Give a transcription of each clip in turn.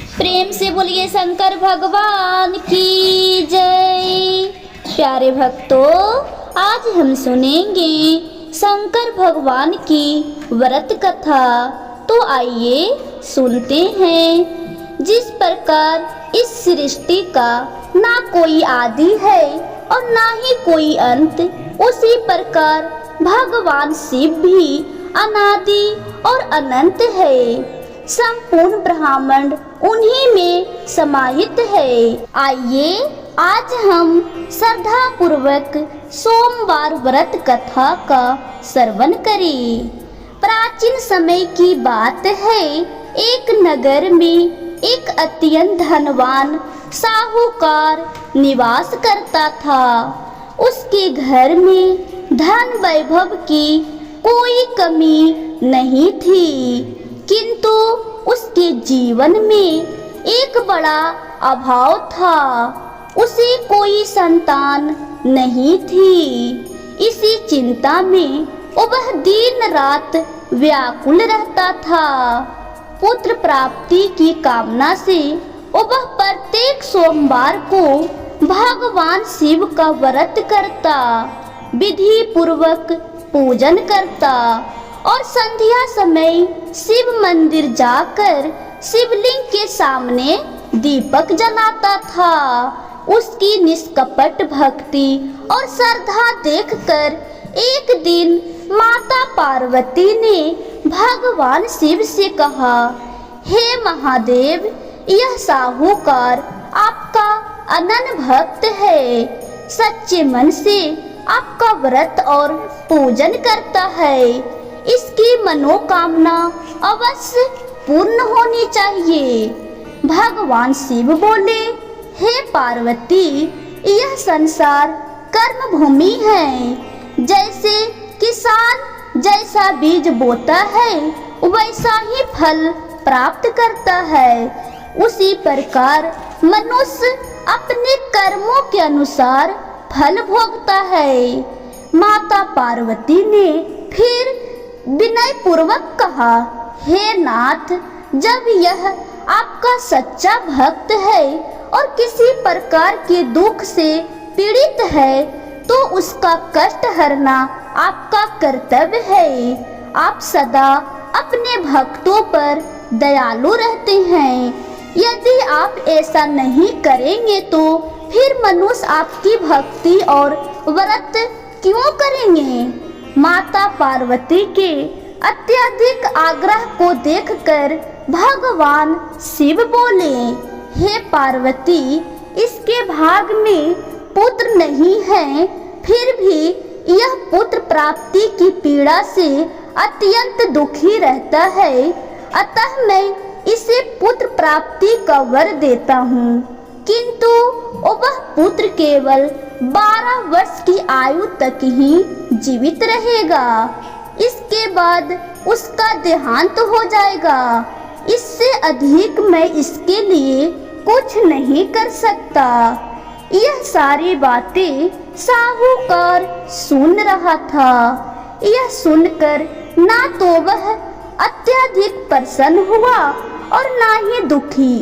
प्रेम से बोलिए शंकर भगवान की जय। प्यारे भक्तों, आज हम सुनेंगे शंकर भगवान की व्रत कथा। तो आइए सुनते हैं। जिस प्रकार इस सृष्टि का ना कोई आदि है और ना ही कोई अंत, उसी प्रकार भगवान शिव भी अनादि और अनंत है। संपूर्ण ब्रह्मांड उन्हीं में समाहित है। आइए आज हम श्रद्धा पूर्वक सोमवार व्रत कथा का श्रवण करें। प्राचीन समय की बात है, एक नगर में एक अत्यंत धनवान साहूकार निवास करता था। उसके घर में धन वैभव की कोई कमी नहीं थी, किंतु उसके जीवन में एक बड़ा अभाव था। उसे कोई संतान नहीं थी। इसी चिंता में वह दिन रात व्याकुल रहता था। पुत्र प्राप्ति की कामना से वह प्रत्येक सोमवार को भगवान शिव का व्रत करता, विधि पूर्वक पूजन करता और संध्या समय शिव मंदिर जाकर शिवलिंग के सामने दीपक जलाता था। उसकी निष्कपट भक्ति और श्रद्धा देखकर एक दिन माता पार्वती ने भगवान शिव से कहा, हे महादेव, यह साहूकार आपका अनन्य भक्त है। सच्चे मन से आपका व्रत और पूजन करता है। इसकी मनोकामना अवश्य पूर्ण होनी चाहिए। भगवान शिव बोले, हे पार्वती, यह संसार कर्म भूमि है। जैसे किसान जैसा बीज बोता है वैसा ही फल प्राप्त करता है, उसी प्रकार मनुष्य अपने कर्मों के अनुसार फल भोगता है। माता पार्वती ने फिर विनय पूर्वक कहा, हे नाथ, जब यह आपका सच्चा भक्त है और किसी प्रकार के दुख से पीड़ित है, तो उसका कष्ट हरना आपका कर्तव्य है। आप सदा अपने भक्तों पर दयालु रहते हैं। यदि आप ऐसा नहीं करेंगे तो फिर मनुष्य आपकी भक्ति और व्रत क्यों करेंगे? माता पार्वती के अत्यधिक आग्रह को देखकर भगवान शिव बोले, हे पार्वती, इसके भाग में पुत्र नहीं है, फिर भी यह पुत्र प्राप्ति की पीड़ा से अत्यंत दुखी रहता है। अतः मैं इसे पुत्र प्राप्ति का वर देता हूँ, किंतु वह पुत्र केवल 12 वर्ष की आयु तक ही जीवित रहेगा। इसके बाद उसका देहांत हो जाएगा। इससे अधिक मैं इसके लिए कुछ नहीं कर सकता। यह सारी बातें साहूकार सुन रहा था। यह सुनकर ना तो वह अत्यधिक प्रसन्न हुआ और ना ही दुखी।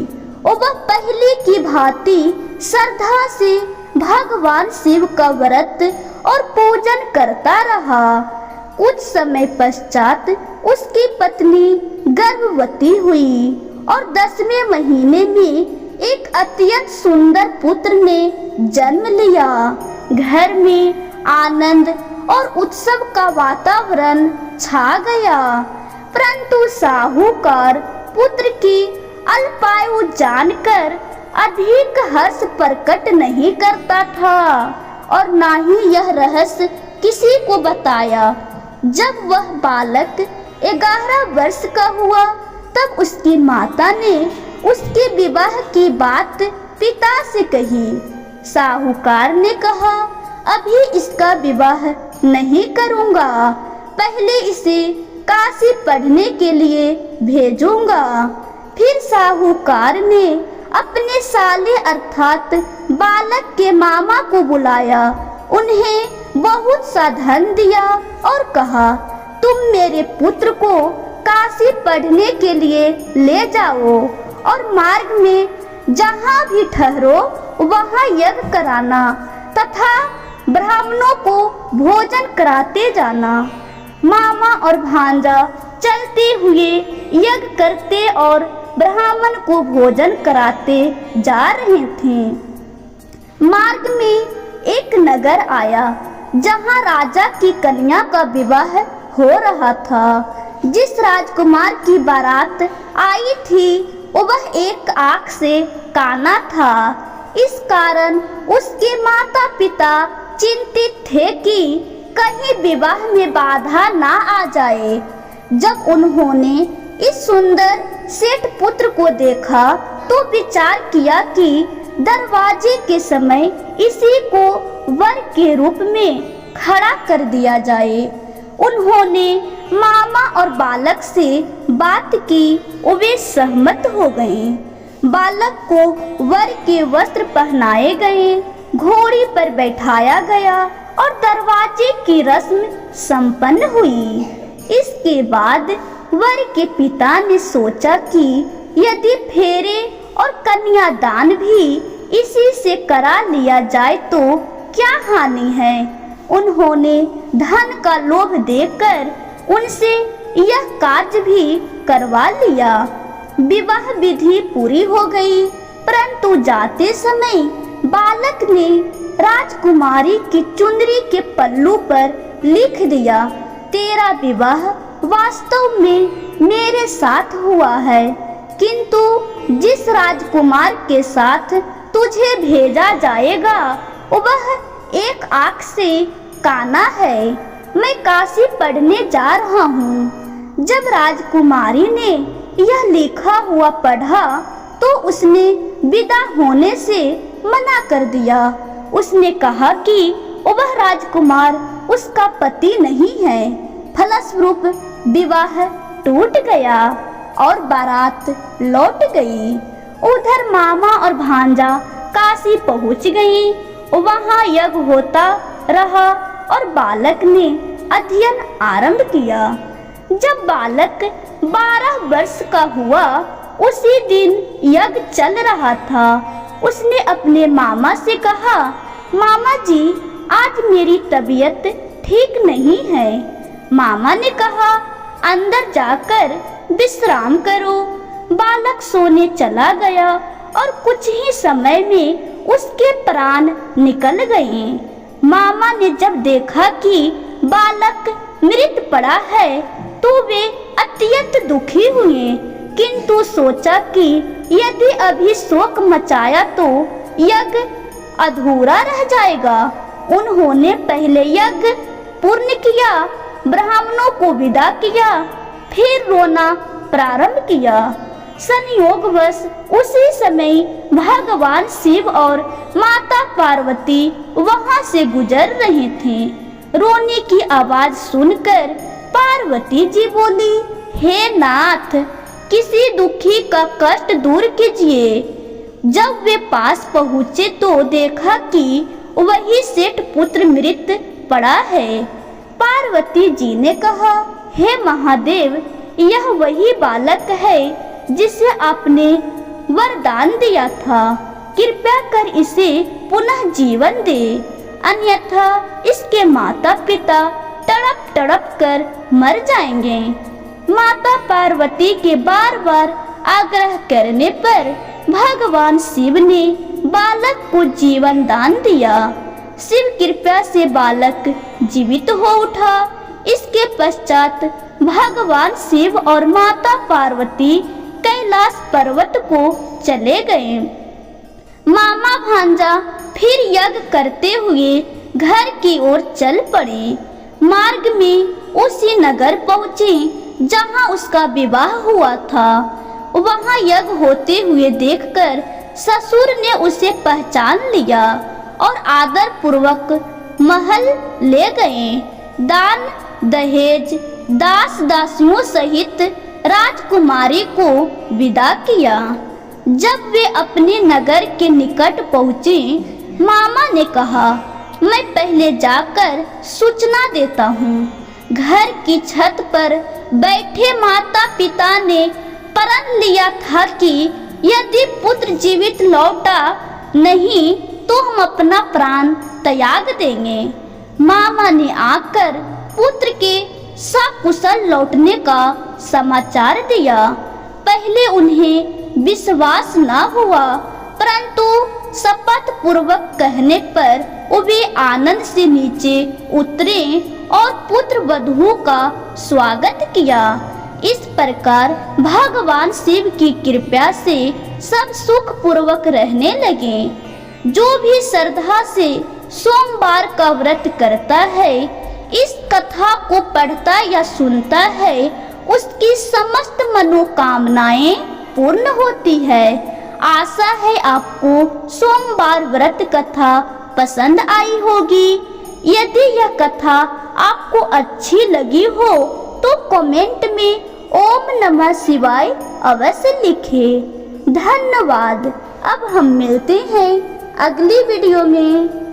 वह पहले की भांति श्रद्धा से भगवान शिव का व्रत और पूजन करता रहा। कुछ समय पश्चात उसकी पत्नी गर्भवती हुई और 10वें महीने में एक अत्यंत सुंदर पुत्र ने जन्म लिया। घर में आनंद और उत्सव का वातावरण छा गया, परंतु साहूकार पुत्र की अल्पायु जानकर अधिक हर्ष प्रकट नहीं करता था और ना ही यह रहस्य किसी को बताया। जब वह बालक 11 वर्ष का हुआ, तब उसकी माता ने उसके विवाह की बात पिता से कही। साहूकार ने कहा, अभी इसका विवाह नहीं करूँगा, पहले इसे काशी पढ़ने के लिए भेजूंगा। फिर साहूकार ने अपने साले अर्थात बालक के मामा को बुलाया, उन्हें बहुत सा धन दिया और कहा, तुम मेरे पुत्र को काशी पढ़ने के लिए ले जाओ और मार्ग में जहाँ भी ठहरो वहाँ यज्ञ कराना तथा ब्राह्मणों को भोजन कराते जाना। मामा और भांजा चलते हुए यज्ञ करते और ब्राह्मण को भोजन कराते जा रहे थे। मार्ग में एक नगर आया जहाँ राजा की कन्या का विवाह हो रहा था। जिस राजकुमार की बारात आई थी वह एक आँख से काना था। इस कारण उसके माता पिता चिंतित थे कि कहीं विवाह में बाधा ना आ जाए। जब उन्होंने इस सुंदर सेठ पुत्र को देखा तो विचार किया कि दरवाजे के समय इसी को वर के रूप में खड़ा कर दिया जाए। उन्होंने मामा और बालक से बात की, वे सहमत हो गए। बालक को वर के वस्त्र पहनाए गए, घोड़ी पर बैठाया गया और दरवाजे की रस्म संपन्न हुई। इसके बाद वर के पिता ने सोचा कि यदि फेरे और कन्यादान भी इसी से करा लिया जाए तो क्या हानि है। उन्होंने धन का लोभ देकर उनसे यह कार्य भी करवा लिया। विवाह विधि पूरी हो गई, परंतु जाते समय बालक ने राजकुमारी की चुंदरी के पल्लू पर लिख दिया, तेरा विवाह वास्तव में मेरे साथ हुआ है, किंतु जिस राजकुमार के साथ तुझे भेजा जाएगा वह एक आँख से काना है। मैं काशी पढ़ने जा रहा हूँ। जब राजकुमारी ने यह लिखा हुआ पढ़ा तो उसने विदा होने से मना कर दिया। उसने कहा कि वह राजकुमार उसका पति नहीं है। फलस्वरूप विवाह टूट गया और बारात लौट गई। उधर मामा और भांजा काशी पहुंच गई। वहां यज्ञ होता रहा और बालक ने अध्ययन आरंभ किया। जब बालक 12 वर्ष का हुआ उसी दिन यज्ञ चल रहा था। उसने अपने मामा से कहा, मामा जी आज मेरी तबीयत ठीक नहीं है। मामा ने कहा, अंदर जाकर विश्राम करो। बालक सोने चला गया और कुछ ही समय में उसके प्राण निकल गए। मामा ने जब देखा कि बालक मृत पड़ा है तो वे अत्यंत दुखी हुए, किंतु सोचा कि यदि अभी शोक मचाया तो यज्ञ अधूरा रह जाएगा। उन्होंने पहले यज्ञ पूर्ण किया, ब्राह्मणों को विदा किया, फिर रोना प्रारंभ किया। संयोगवश उसी समय भगवान शिव और माता पार्वती वहां से गुजर रहे थे। रोने की आवाज सुनकर पार्वती जी बोली, हे नाथ, किसी दुखी का कष्ट दूर कीजिए। जब वे पास पहुँचे तो देखा कि वही सेठ पुत्र मृत पड़ा है। पार्वती जी ने कहा, हे महादेव, यह वही बालक है जिसे आपने वरदान दिया था। कृपया कर इसे पुनः जीवन दे, अन्यथा इसके माता पिता तड़प तड़प कर मर जाएंगे। माता पार्वती के बार बार आग्रह करने पर भगवान शिव ने बालक को जीवन दान दिया। शिव कृपा से बालक जीवित हो उठा। इसके पश्चात भगवान शिव और माता पार्वती कैलाश पर्वत को चले गए। मामा भांजा फिर यज्ञ करते हुए घर की ओर चल पड़े। मार्ग में उसी नगर पहुँचे जहाँ उसका विवाह हुआ था। वहाँ यज्ञ होते हुए देखकर ससुर ने उसे पहचान लिया और आदर पूर्वक महल ले गए। दान दहेज दास दासियों सहित राजकुमारी को विदा किया। जब वे अपने नगर के निकट पहुँचे, मामा ने कहा, मैं पहले जाकर सूचना देता हूँ। घर की छत पर बैठे माता पिता ने प्रण लिया था कि यदि पुत्र जीवित लौटा नहीं तो हम अपना प्राण त्याग देंगे। मामा ने आकर पुत्र के सकुशल लौटने का समाचार दिया। पहले उन्हें विश्वास न हुआ, परंतु शपथ पूर्वक कहने पर वे आनंद से नीचे उतरे और पुत्र वधू का स्वागत किया। इस प्रकार भगवान शिव की कृपा से सब सुख पूर्वक रहने लगे। जो भी श्रद्धा से सोमवार का व्रत करता है, इस कथा को पढ़ता या सुनता है, उसकी समस्त मनोकामनाएं पूर्ण होती है। आशा है आपको सोमवार व्रत कथा पसंद आई होगी। यदि यह कथा आपको अच्छी लगी हो तो कमेंट में ओम नमः शिवाय अवश्य लिखें। धन्यवाद। अब हम मिलते हैं अगली वीडियो में।